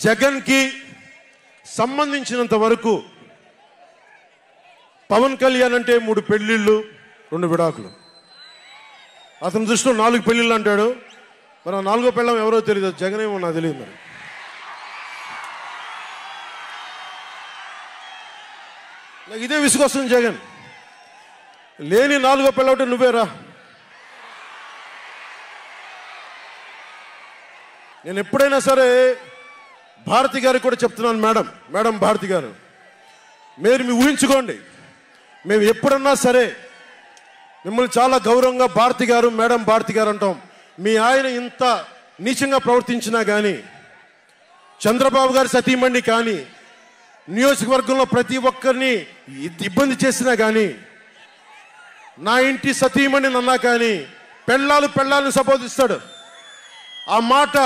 జగన్ కి సంబంధించినంత వరకు పవన్ కళ్యాణ్ అంటే 3 పెళ్లిళ్ళు 2 విడాకులు. అతని దృష్టిలో 4 పెళ్లిళ్ళు అంటాడు. మరి 4వ పెళ్ళం ఎవరో తెలియదు, జగన్ ఏమో నాకు తెలియదు. మరి నాకు ఇదే విసుగొస్తుంది. జగన్ లేని 4వ పెళ్ళం అంటే నువ్వేరా. నేను ఎప్పుడైనా సరే భారతి గారికి కూడా చెప్తున్నాను, మేడం భారతి గారు, మీరు ఊహించుకోండి, మేము ఎప్పుడన్నా సరే మిమ్మల్ని చాలా గౌరవంగా భారతి గారు, మేడం భారతి గారు అంటాం. మీ ఆయన ఇంత నీచంగా ప్రవర్తించినా కానీ, చంద్రబాబు గారి సతీమణి కానీ, నియోజకవర్గంలో ప్రతి ఒక్కరిని ఇబ్బంది చేసినా కానీ, నా ఇంటి సతీమణి అన్నా కానీ పెళ్ళాలను సంబోధిస్తాడు. ఆ మాట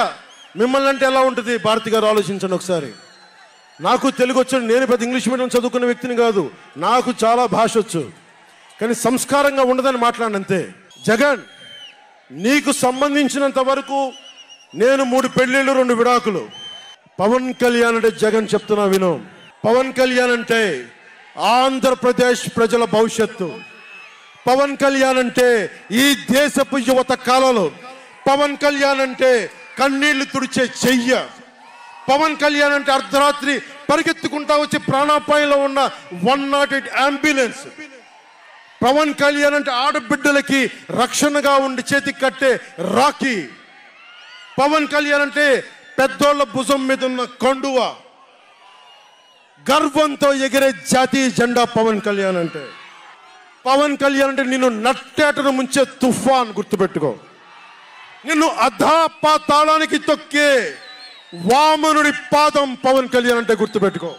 మిమ్మల్ని అంటే ఎలా ఉంటుంది భారతి గారు, ఆలోచించండి ఒకసారి. నాకు తెలుగు వచ్చు, నేను పెద్ద ఇంగ్లీష్ మీడియం చదువుకున్న వ్యక్తిని కాదు, నాకు చాలా భాష వచ్చు, కానీ సంస్కారంగా ఉండదని మాట్లాడినంతే. జగన్, నీకు సంబంధించినంత వరకు నేను 3 పెళ్లిళ్ళు 2 విడాకులు. పవన్ కళ్యాణ్ అంటే జగన్ చెప్తున్నా విను. పవన్ కళ్యాణ్ అంటే ఆంధ్రప్రదేశ్ ప్రజల భవిష్యత్తు. పవన్ కళ్యాణ్ అంటే ఈ దేశపు యువత కాలంలో. పవన్ కళ్యాణ్ అంటే కన్నీళ్లు తుడిచే చెయ్య. పవన్ కళ్యాణ్ అంటే అర్ధరాత్రి పరిగెత్తుకుంటా వచ్చి ప్రాణాపాయంలో ఉన్న 108 అంబులెన్స్. పవన్ కళ్యాణ్ అంటే ఆడబిడ్డలకి రక్షణగా ఉండి చేతికి కట్టే రాఖీ. పవన్ కళ్యాణ్ అంటే పెద్దోళ్ల భుజం మీద ఉన్న కండువ, గర్వంతో ఎగిరే జాతీయ జెండా. పవన్ కళ్యాణ్ అంటే నిన్ను నట్టేటను ముంచే తుఫాన్, గుర్తుపెట్టుకో. నిన్ను అధాపాతాళానికి తొక్కే వామనుడి పాదం పవన్ కళ్యాణ్ అంటే గుర్తుపెట్టుకో.